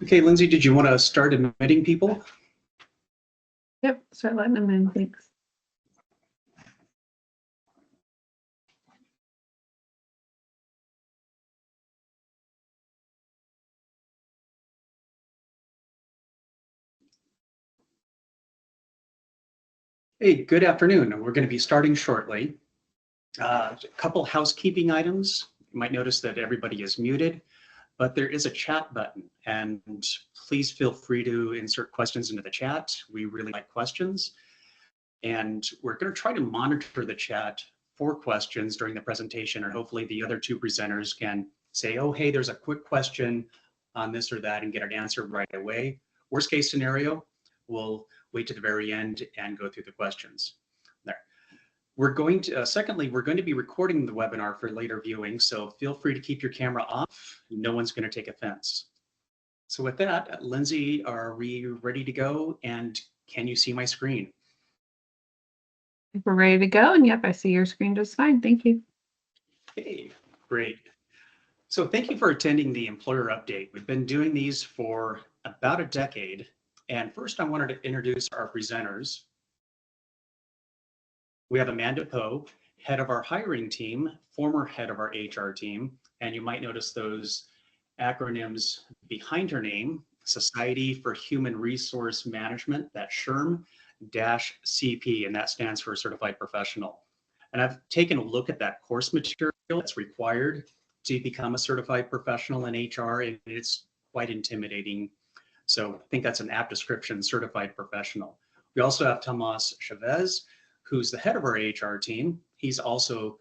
Okay, Lindsay, did you want to start admitting people? Yep, start letting them in, thanks. Hey, good afternoon. We're going to be starting shortly. A couple housekeeping items. You might notice that everybody is muted, but there is a chat button, and please feel free to insert questions into the chat. We really like questions, and we're going to try to monitor the chat for questions during the presentation, or hopefully the other two presenters can say, oh, hey, there's a quick question on this or that and get an answer right away. Worst case scenario, we'll wait to the very end and go through the questions. There. We're going to, secondly, we're going to be recording the webinar for later viewing, so feel free to keep your camera off. No one's going to take offense. So with that, Lindsay, are we ready to go? And can you see my screen? If we're ready to go, and yep, I see your screen just fine. Thank you. Hey, great. So thank you for attending the employer update. We've been doing these for about a decade. And first I wanted to introduce our presenters. We have Amanda Poe, head of our hiring team, former head of our HR team. And you might notice those acronyms behind her name, Society for Human Resource Management, that's SHRM-CP, and that stands for Certified Professional. And I've taken a look at that course material that's required to become a certified professional in HR, and it's quite intimidating. So I think that's an apt description, certified professional. We also have Tomas Chavez, who's the head of our HR team. He's also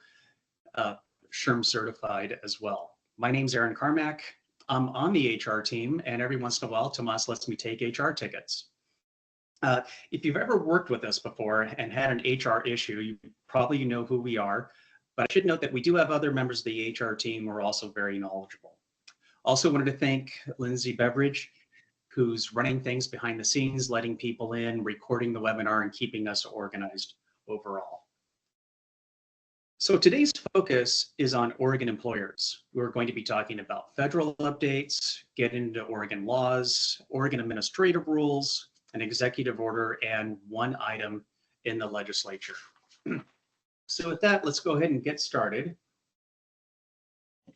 SHRM certified as well. My name's Aaron Carmack. I'm on the HR team, and every once in a while, Tomas lets me take HR tickets. If you've ever worked with us before and had an HR issue, you probably know who we are. But I should note that we do have other members of the HR team who are also very knowledgeable. Also wanted to thank Lindsay Beveridge, who's running things behind the scenes, letting people in, recording the webinar, and keeping us organized overall. So today's focus is on Oregon employers. We're going to be talking about federal updates, get into Oregon laws, Oregon administrative rules, an executive order, and one item in the legislature. So with that, let's go ahead and get started.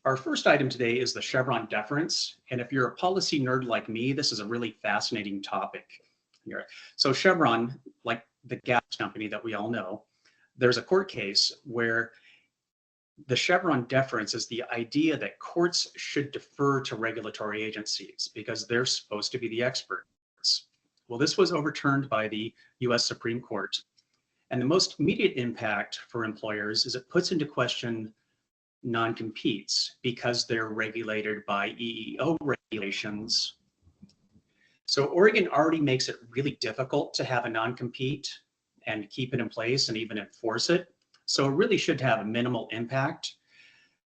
Our first item today is the Chevron deference. And if you're a policy nerd like me, this is a really fascinating topic here. So Chevron, like the gas company that we all know, there's a court case where the Chevron deference is the idea that courts should defer to regulatory agencies because they're supposed to be the experts. Well, this was overturned by the US Supreme Court. And the most immediate impact for employers is it puts into question non-competes because they're regulated by EEO regulations. So Oregon already makes it really difficult to have a non-compete and keep it in place and even enforce it. So it really should have a minimal impact.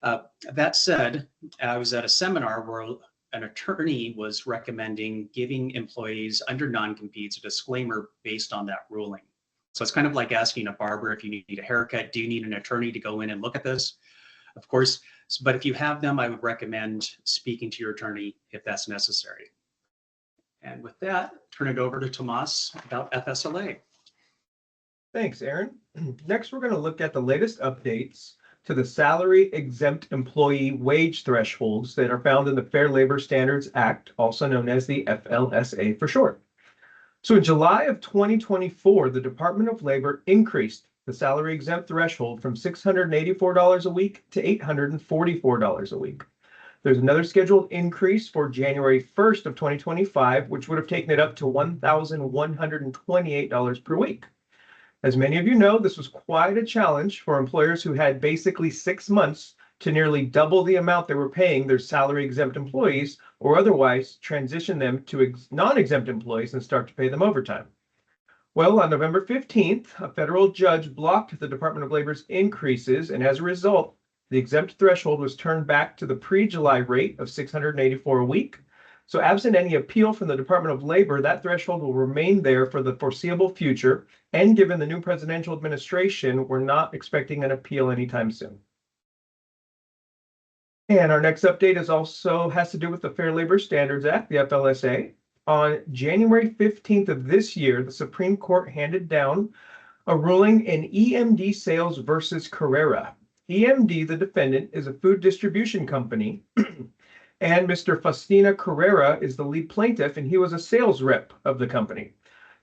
That said, I was at a seminar where an attorney was recommending giving employees under non-competes a disclaimer based on that ruling. So it's kind of like asking a barber if you need a haircut, do you need an attorney to go in and look at this? Of course, but if you have them, I would recommend speaking to your attorney if that's necessary. And with that, turn it over to Tomas about FSLA. Thanks, Aaron. Next, we're going to look at the latest updates to the salary exempt employee wage thresholds that are found in the Fair Labor Standards Act, also known as the FLSA for short. So in July of 2024, the Department of Labor increased the salary exempt threshold from $684 a week to $844 a week. There's another scheduled increase for January 1st of 2025, which would have taken it up to $1,128 per week. As many of you know, this was quite a challenge for employers who had basically 6 months to nearly double the amount they were paying their salary exempt employees or otherwise transition them to non-exempt employees and start to pay them overtime. Well, on November 15th, a federal judge blocked the Department of Labor's increases, and as a result, the exempt threshold was turned back to the pre-July rate of $684 a week. So absent any appeal from the Department of Labor, that threshold will remain there for the foreseeable future. And given the new presidential administration, we're not expecting an appeal anytime soon. And our next update has to do with the Fair Labor Standards Act, the FLSA. On January 15th of this year, the Supreme Court handed down a ruling in EMD Sales versus Carrera. EMD, the defendant, is a food distribution company, and Mr. Faustina Carrera is the lead plaintiff, and he was a sales rep of the company.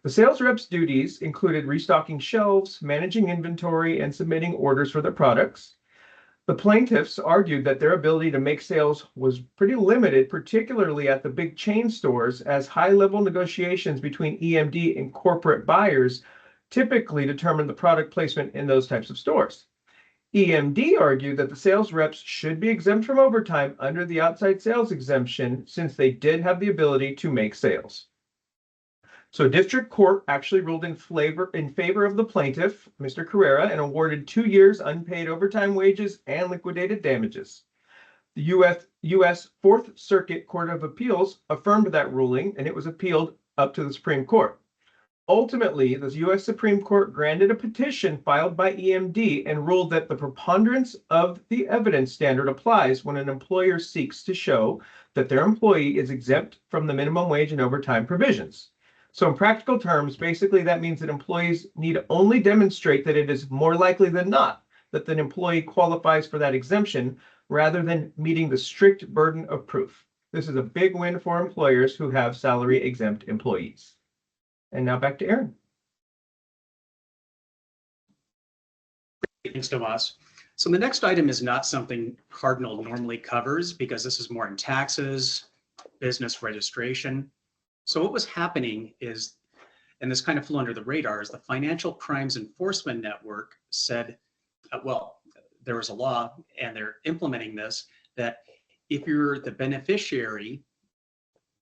The sales rep's duties included restocking shelves, managing inventory, and submitting orders for their products. The plaintiffs argued that their ability to make sales was pretty limited, particularly at the big chain stores, as high-level negotiations between EMD and corporate buyers typically determine the product placement in those types of stores. EMD argued that the sales reps should be exempt from overtime under the outside sales exemption since they did have the ability to make sales. So district court actually ruled in favor of the plaintiff, Mr. Carrera, and awarded 2 years unpaid overtime wages and liquidated damages. The U.S. Fourth Circuit Court of Appeals affirmed that ruling, and it was appealed up to the Supreme Court. Ultimately, the U.S. Supreme Court granted a petition filed by EMD and ruled that the preponderance of the evidence standard applies when an employer seeks to show that their employee is exempt from the minimum wage and overtime provisions. So in practical terms, basically that means that employees need only demonstrate that it is more likely than not that the employee qualifies for that exemption rather than meeting the strict burden of proof. This is a big win for employers who have salary exempt employees. And now back to Aaron. Thanks, Tomas. So the next item is not something Cardinal normally covers because this is more in taxes, business registration. So what was happening is, and this kind of flew under the radar, is the Financial Crimes Enforcement Network said, well, there was a law and they're implementing this, that if you're the beneficiary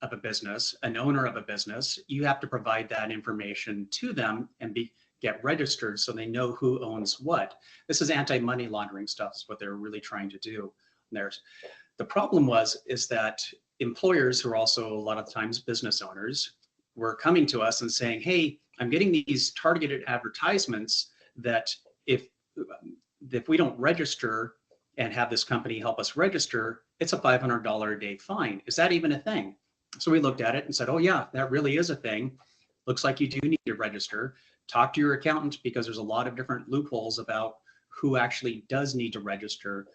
of a business, an owner of a business, you have to provide that information to them and get registered so they know who owns what. This is anti-money laundering stuff is what they're really trying to do. The problem is that employers who are also a lot of times business owners were coming to us and saying, hey, I'm getting these targeted advertisements that if we don't register and have this company help us register, it's a $500 a day fine. Is that even a thing? So we looked at it and said, oh yeah, that really is a thing. Looks like you do need to register. Talk to your accountant because there's a lot of different loopholes about who actually does need to register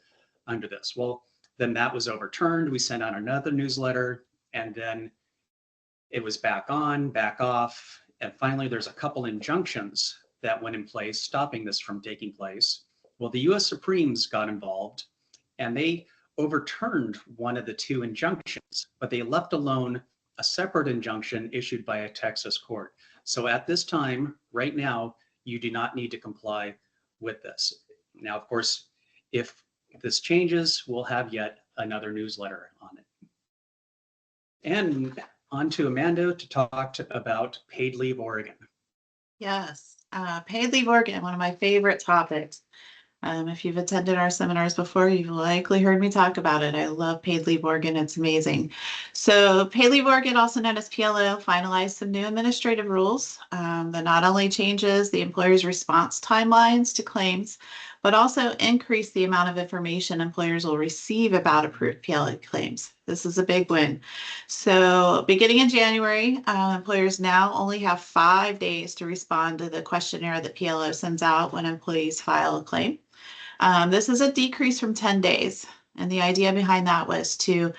under this. Well, then that was overturned. We sent out another newsletter and then it was back on, back off. And finally, there's a couple injunctions that went in place stopping this from taking place. Well, the US Supremes got involved and they overturned one of the two injunctions, but they left alone a separate injunction issued by a Texas court. So at this time, right now, you do not need to comply with this. Now, of course, if this changes, we'll have yet another newsletter on it. And on to Amanda to talk about paid leave Oregon. Yes, paid leave Oregon, one of my favorite topics. If you've attended our seminars before, you've likely heard me talk about it. I love paid leave Oregon. It's amazing. So paid leave Oregon, also known as PLO, finalized some new administrative rules that not only changes the employer's response timelines to claims, but also increase the amount of information employers will receive about approved PLO claims. This is a big win. So beginning in January, employers now only have 5 days to respond to the questionnaire that PLO sends out when employees file a claim. This is a decrease from 10 days. And the idea behind that was to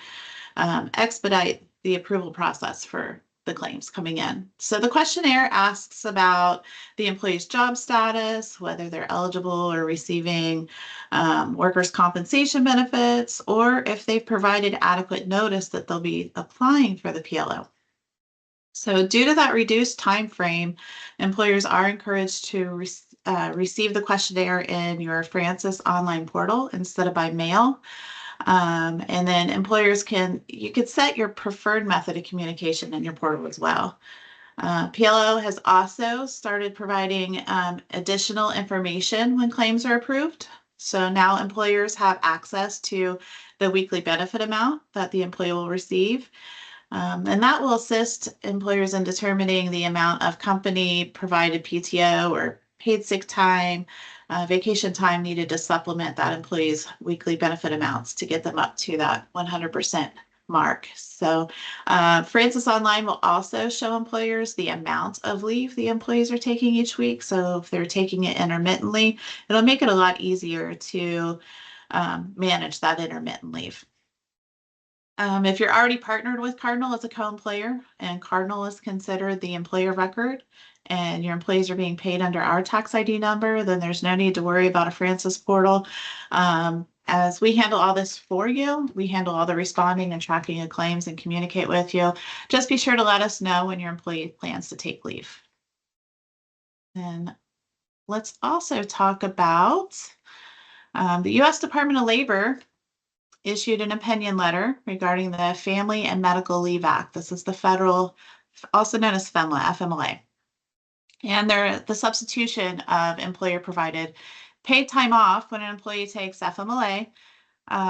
expedite the approval process for the claims coming in. So the questionnaire asks about the employee's job status, whether they're eligible or receiving workers' compensation benefits, or if they've provided adequate notice that they'll be applying for the PLO. So due to that reduced time frame, employers are encouraged to receive the questionnaire in your Francis online portal instead of by mail. And then employers you could set your preferred method of communication in your portal as well. PLO has also started providing additional information when claims are approved. So now employers have access to the weekly benefit amount that the employee will receive. And that will assist employers in determining the amount of company provided PTO or paid sick time, vacation time needed to supplement that employee's weekly benefit amounts to get them up to that 100% mark. So Francis Online will also show employers the amount of leave the employees are taking each week. So if they're taking it intermittently, it'll make it a lot easier to manage that intermittent leave. If you're already partnered with Cardinal as a co-employer and Cardinal is considered the employer record and your employees are being paid under our tax ID number, then there's no need to worry about a Francis portal. As we handle all this for you, we handle all the responding and tracking of claims and communicate with you. Just be sure to let us know when your employee plans to take leave. And let's also talk about the U.S. Department of Labor issued an opinion letter regarding the Family and Medical Leave Act. This is the federal, also known as FMLA. And the substitution of employer-provided paid time off when an employee takes FMLA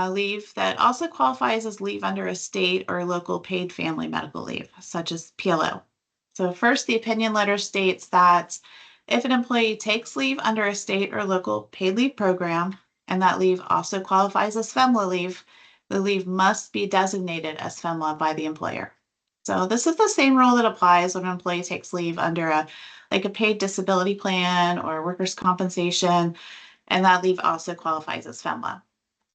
leave that also qualifies as leave under a state or local paid family medical leave, such as PLO. So first, the opinion letter states that if an employee takes leave under a state or local paid leave program, and that leave also qualifies as FMLA leave, the leave must be designated as FMLA by the employer. So this is the same rule that applies when an employee takes leave under a paid disability plan or workers' compensation, and that leave also qualifies as FMLA.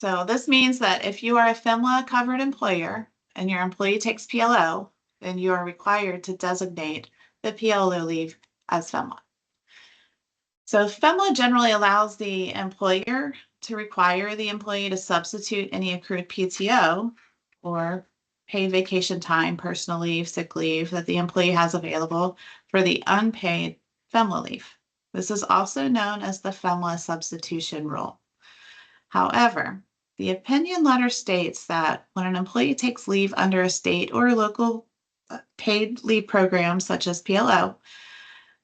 So this means that if you are a FMLA covered employer and your employee takes PLO, then you are required to designate the PLO leave as FMLA. So FMLA generally allows the employer to require the employee to substitute any accrued PTO or paid vacation time, personal leave, sick leave that the employee has available for the unpaid FMLA leave. This is also known as the FMLA substitution rule. However, the opinion letter states that when an employee takes leave under a state or local paid leave program, such as PLO,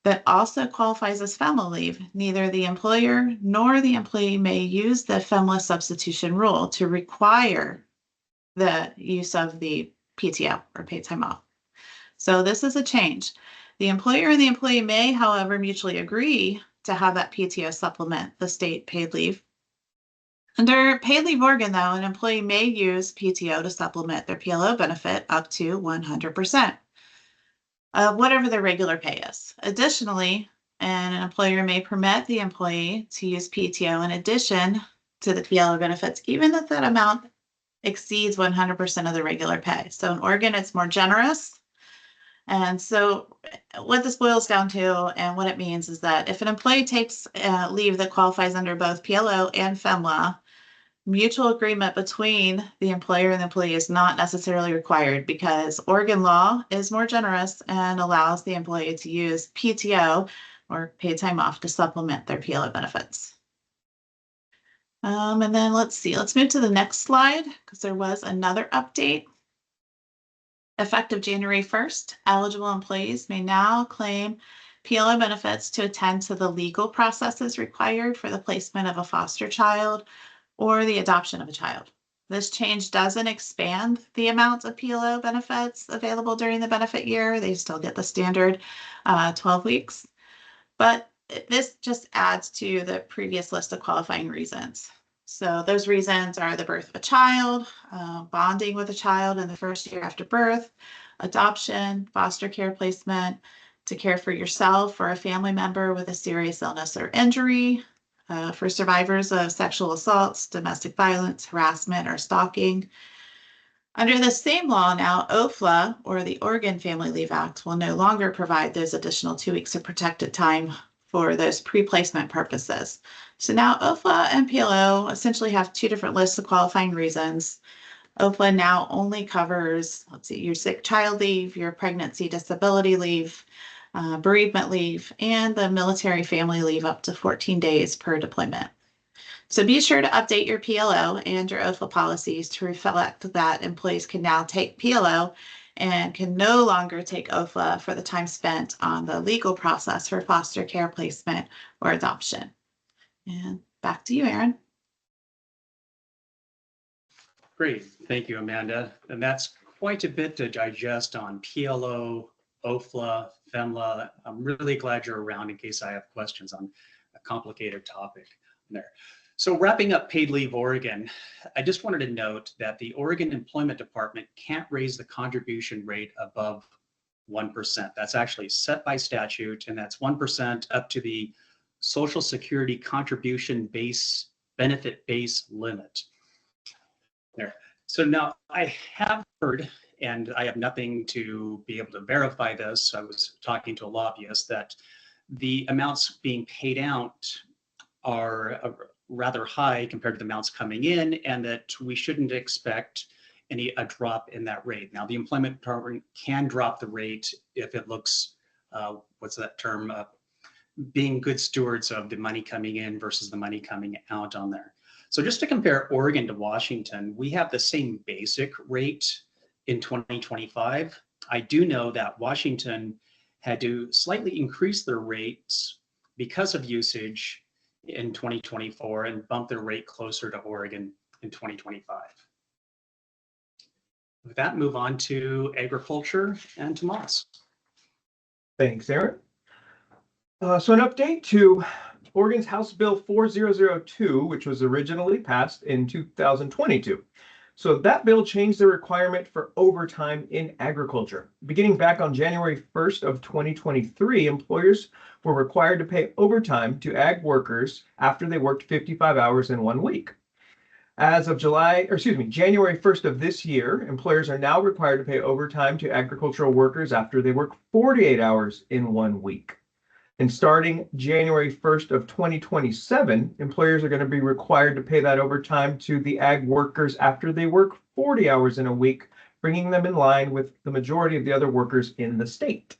that also qualifies as FMLA leave, neither the employer nor the employee may use the FMLA substitution rule to require the use of the PTO or paid time off. So this is a change. The employer and the employee may, however, mutually agree to have that PTO supplement the state paid leave. Under paid leave Oregon, though, an employee may use PTO to supplement their PLO benefit up to 100%. Whatever their regular pay is. Additionally, an employer may permit the employee to use PTO in addition to the PLO benefits, even if that amount exceeds 100% of the regular pay. So in Oregon, it's more generous. And so what this boils down to and what it means is that if an employee takes leave that qualifies under both PLO and FMLA, mutual agreement between the employer and the employee is not necessarily required because Oregon law is more generous and allows the employee to use PTO or paid time off to supplement their PLO benefits. And then let's move to the next slide because there was another update. Effective January 1st, eligible employees may now claim PLO benefits to attend to the legal processes required for the placement of a foster child or the adoption of a child. This change doesn't expand the amount of PLO benefits available during the benefit year. They still get the standard 12 weeks. But this just adds to the previous list of qualifying reasons. So those reasons are the birth of a child, bonding with a child in the first year after birth, adoption, foster care placement, to care for yourself or a family member with a serious illness or injury, for survivors of sexual assaults, domestic violence, harassment, or stalking. Under the same law now, OFLA, or the Oregon Family Leave Act, will no longer provide those additional 2 weeks of protected time for those pre-placement purposes. So now OFLA and PLO essentially have two different lists of qualifying reasons. OFLA now only covers, your sick child leave, your pregnancy disability leave, bereavement leave, and the military family leave up to 14 days per deployment. So be sure to update your PLO and your OFLA policies to reflect that employees can now take PLO and can no longer take OFLA for the time spent on the legal process for foster care placement or adoption. And back to you, Aaron. Great. Thank you, Amanda. And that's quite a bit to digest on PLO, OFLA, FMLA. I'm really glad you're around in case I have questions on a complicated topic there. So wrapping up paid leave Oregon, I just wanted to note that the Oregon Employment Department can't raise the contribution rate above 1%. That's actually set by statute, and that's 1% up to the Social Security contribution base benefit base limit. There. So now I have heard, and I have nothing to be able to verify this, I was talking to a lobbyist, that the amounts being paid out are rather high compared to the amounts coming in, and that we shouldn't expect a drop in that rate. Now, the employment department can drop the rate if it looks, what's that term, being good stewards of the money coming in versus the money coming out on there. So just to compare Oregon to Washington, we have the same basic rate in 2025. I do know that Washington had to slightly increase their rates because of usage in 2024 and bump their rate closer to Oregon in 2025. With that, move on to agriculture and Tomas. Thanks, Aaron. So an update to Oregon's House Bill 4002, which was originally passed in 2022. So that bill changed the requirement for overtime in agriculture. Beginning back on January 1st of 2023, employers were required to pay overtime to ag workers after they worked 55 hours in 1 week. As of January 1st of this year, employers are now required to pay overtime to agricultural workers after they work 48 hours in 1 week. And starting January 1st of 2027, employers are going to be required to pay that overtime to the ag workers after they work 40 hours in a week, bringing them in line with the majority of the other workers in the state.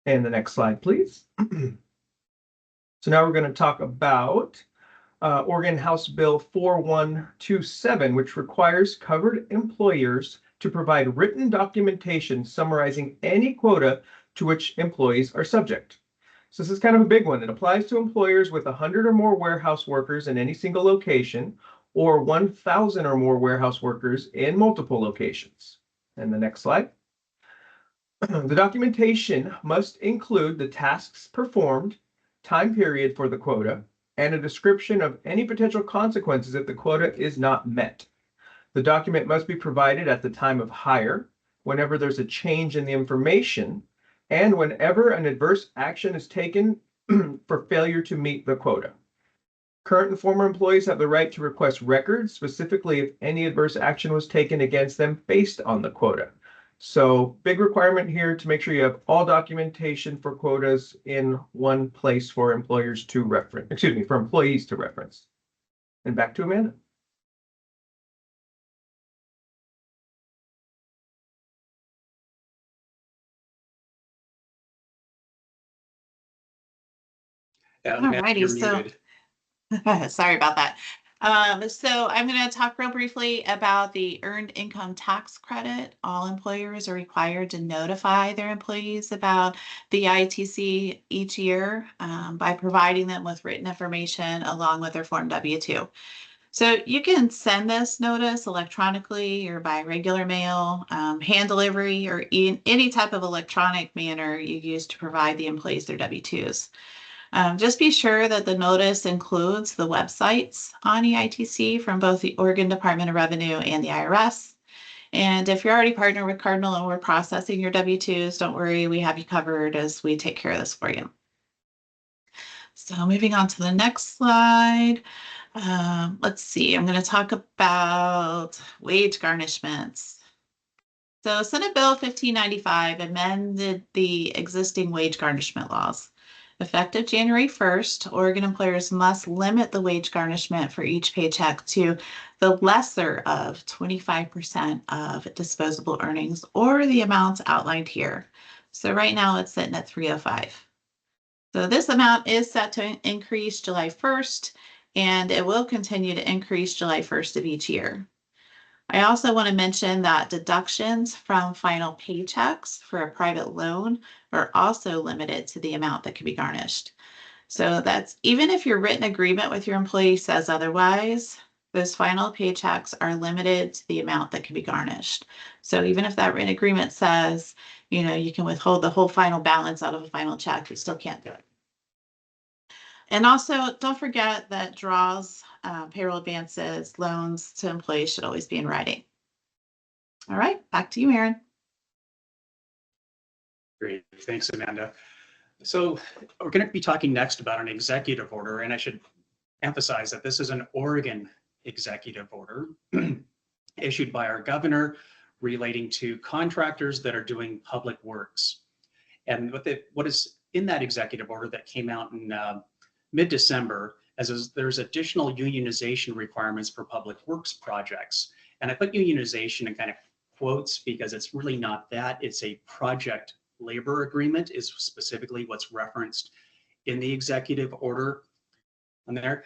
And the next slide, please. So now we're going to talk about Oregon House Bill 4127, which requires covered employers to provide written documentation summarizing any quota to which employees are subject. So this is kind of a big one. It applies to employers with 100 or more warehouse workers in any single location, or 1,000 or more warehouse workers in multiple locations. And the next slide. The documentation must include the tasks performed, time period for the quota, and a description of any potential consequences if the quota is not met. The document must be provided at the time of hire, whenever there's a change in the information, and whenever an adverse action is taken for failure to meet the quota. Current and former employees have the right to request records, specifically if any adverse action was taken against them based on the quota. So big requirement here to make sure you have all documentation for quotas in one place for employers to reference, for employees to reference. And back to Amanda. Alrighty, You're so muted. sorry about that. So I'm going to talk real briefly about the earned income tax credit. All employers are required to notify their employees about the ITC each year by providing them with written information along with their Form W-2. So you can send this notice electronically or by regular mail, hand delivery, or in any type of electronic manner you use to provide the employees their W-2s. Just be sure that the notice includes the websites on EITC from both the Oregon Department of Revenue and the IRS. And if you're already partnered with Cardinal and we're processing your W-2s, don't worry, we have you covered as we take care of this for you. So moving on to the next slide. Let's see, I'm going to talk about wage garnishments. So Senate Bill 1595 amended the existing wage garnishment laws. Effective January 1st, Oregon employers must limit the wage garnishment for each paycheck to the lesser of 25% of disposable earnings or the amounts outlined here. So right now it's sitting at 305. So this amount is set to increase July 1st, and it will continue to increase July 1st of each year. I also want to mention that deductions from final paychecks for a private loan are also limited to the amount that can be garnished. So that's even if your written agreement with your employee says otherwise, those final paychecks are limited to the amount that can be garnished. So even if that written agreement says, you can withhold the whole final balance out of a final check, you still can't do it. And also, don't forget that draws, payroll advances, loans to employees should always be in writing. All right, back to you, Aaron. Great, thanks, Amanda. So we're going to be talking next about an executive order, and I should emphasize that this is an Oregon executive order issued by our governor relating to contractors that are doing public works. And what is in that executive order that came out in mid-December, there's additional unionization requirements for public works projects. And I put unionization in kind of quotes because it's really not that. It's a project labor agreement is specifically what's referenced in the executive order on there.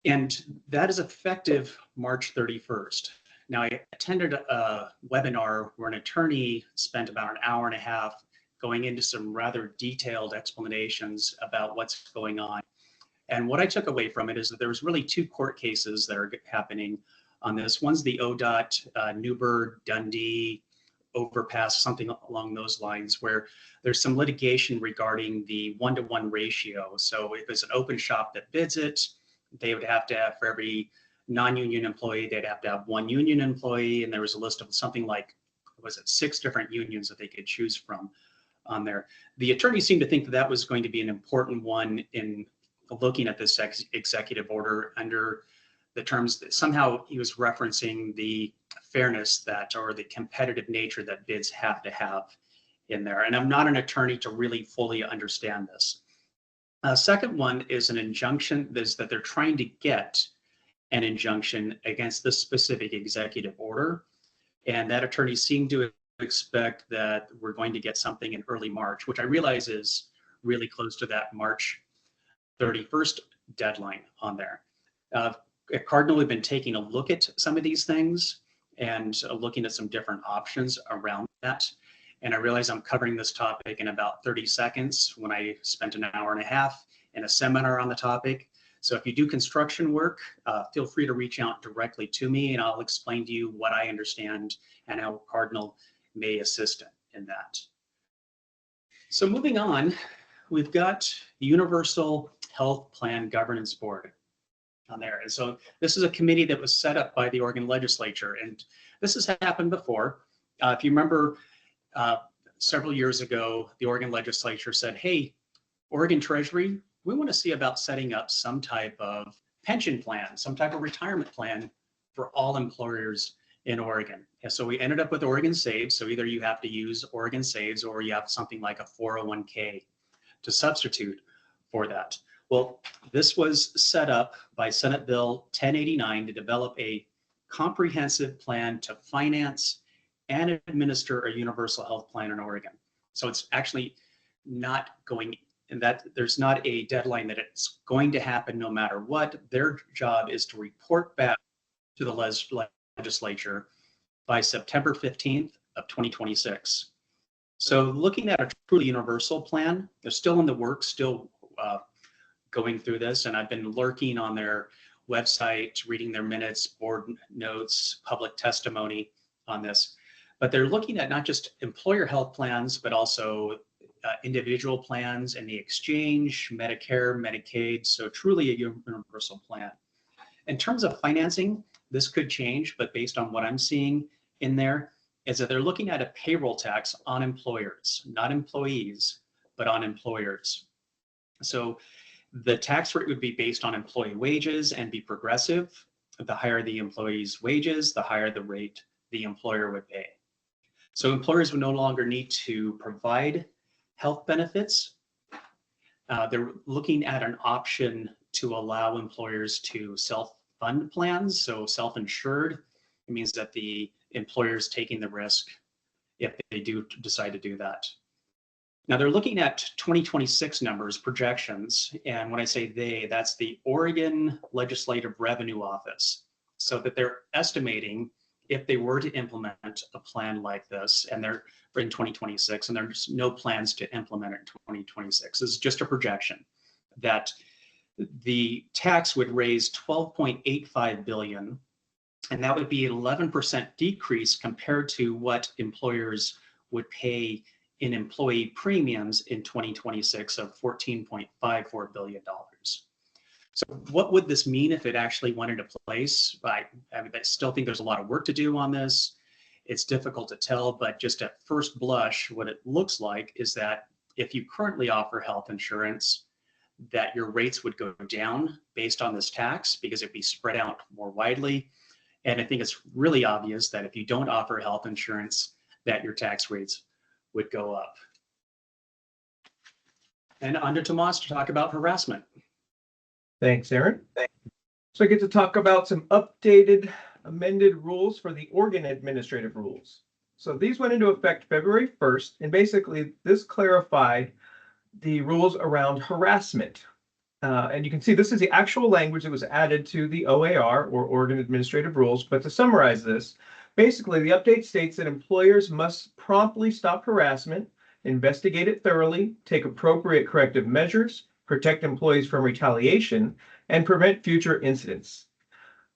And that is effective March 31st. Now, I attended a webinar where an attorney spent about an hour and a half going into some rather detailed explanations about what's going on. And what I took away from it is that there was really two court cases that are happening on this. One's the ODOT Newburgh Dundee overpass, something along those lines, where there's some litigation regarding the 1-to-1 ratio. So if it's an open shop that bids it, they would have to have, for every non-union employee, they'd have to have one union employee. And there was a list of something like, was it 6 different unions that they could choose from on there. The attorney seemed to think that that was going to be an important one in looking at this executive order under the terms that somehow he was referencing the fairness that, or the competitive nature that bids have to have in there. And I'm not an attorney to really fully understand this. Second one is an injunction that they're trying to get an injunction against this specific executive order. And that attorney seemed to expect that we're going to get something in early March, which I realize is really close to that March 31st deadline on there. At Cardinal, we've been taking a look at some of these things and looking at some different options around that. And I realize I'm covering this topic in about 30 seconds when I spent an hour and a half in a seminar on the topic. So if you do construction work, feel free to reach out directly to me and I'll explain to you what I understand and how Cardinal may assist in that. So moving on, we've got the Universal Health Plan Governance Board on there. And so this is a committee that was set up by the Oregon legislature. And this has happened before. If you remember, several years ago, the Oregon legislature said, hey, Oregon Treasury, we want to see about setting up some type of pension plan, some type of retirement plan for all employers in Oregon. And so we ended up with Oregon Saves. So either you have to use Oregon Saves or you have something like a 401k to substitute for that. Well, this was set up by Senate Bill 1089 to develop a comprehensive plan to finance and administer a universal health plan in Oregon. So it's actually not going, and that there's not a deadline that it's going to happen no matter what. Their job is to report back to the legislature by September 15th of 2026. So looking at a truly universal plan, they're still in the works, still going through this, and I've been lurking on their website, reading their minutes, board notes, public testimony on this. But they're looking at not just employer health plans, but also individual plans and the exchange, Medicare, Medicaid, so truly a universal plan. In terms of financing, this could change, but based on what I'm seeing in there, is that they're looking at a payroll tax on employers, not employees, but on employers. So the tax rate would be based on employee wages and be progressive. The higher the employee's wages, the higher the rate the employer would pay. So employers would no longer need to provide health benefits. They're looking at an option to allow employers to self-fund plans. So self-insured, it means that the employer is taking the risk if they do decide to do that. Now they're looking at 2026 numbers, projections, and when I say they, that's the Oregon Legislative Revenue Office. So that they're estimating if they were to implement a plan like this, and they're in 2026, and there's no plans to implement it in 2026. This is just a projection that the tax would raise $12.85 billion, and that would be an 11% decrease compared to what employers would pay in employee premiums in 2026 of $14.54 billion. So what would this mean if it actually went into place? I still think there's a lot of work to do on this. It's difficult to tell, but just at first blush, what it looks like is that if you currently offer health insurance, that your rates would go down based on this tax because it'd be spread out more widely. And I think it's really obvious that if you don't offer health insurance, that your tax rates would go up. And on to Tomas to talk about harassment. Thanks, Aaron. So I get to talk about some updated, amended rules for the Oregon administrative rules. So these went into effect February 1st, and basically this clarified the rules around harassment. And you can see this is the actual language that was added to the OAR, or Oregon Administrative Rules. But to summarize this, basically the update states that employers must promptly stop harassment, investigate it thoroughly, take appropriate corrective measures, protect employees from retaliation, and prevent future incidents.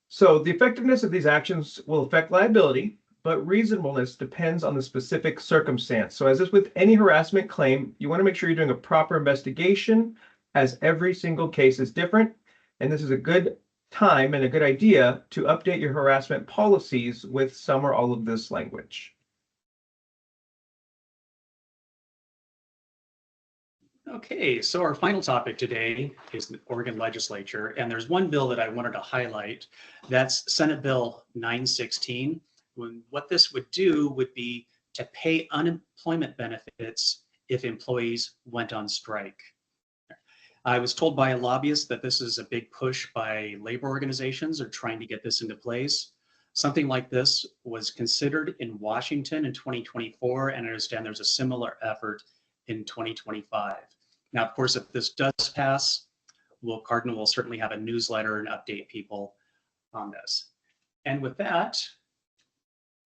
So the effectiveness of these actions will affect liability, but reasonableness depends on the specific circumstance. So as is with any harassment claim, you want to make sure you're doing a proper investigation, as every single case is different. And this is a good time and a good idea to update your harassment policies with some or all of this language. Okay, so our final topic today is the Oregon legislature, and there's one bill that I wanted to highlight. That's Senate Bill 916. What this would do would be to pay unemployment benefits if employees went on strike. I was told by a lobbyist that this is a big push by labor organizations are trying to get this into place. Something like this was considered in Washington in 2024, and I understand there's a similar effort in 2025. Now, of course, if this does pass, Cardinal will certainly have a newsletter and update people on this. And with that,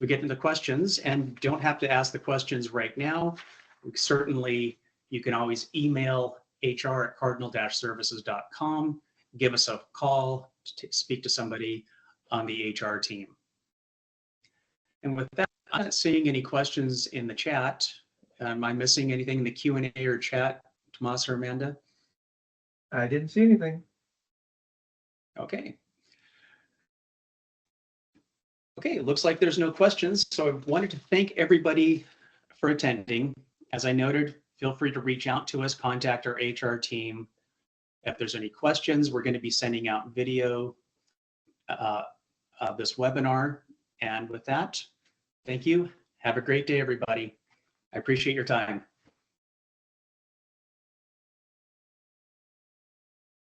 we get into questions, and don't have to ask the questions right now. Certainly, you can always email hr@cardinal-services.com, give us a call to speak to somebody on the HR team. And with that, I'm not seeing any questions in the chat. Am I missing anything in the Q&A or chat, Tomas or Amanda? I didn't see anything. Okay. Okay, it looks like there's no questions. So I wanted to thank everybody for attending. As I noted, feel free to reach out to us, contact our HR team. If there's any questions, we're going to be sending out video of this webinar. And with that, thank you. Have a great day, everybody. I appreciate your time.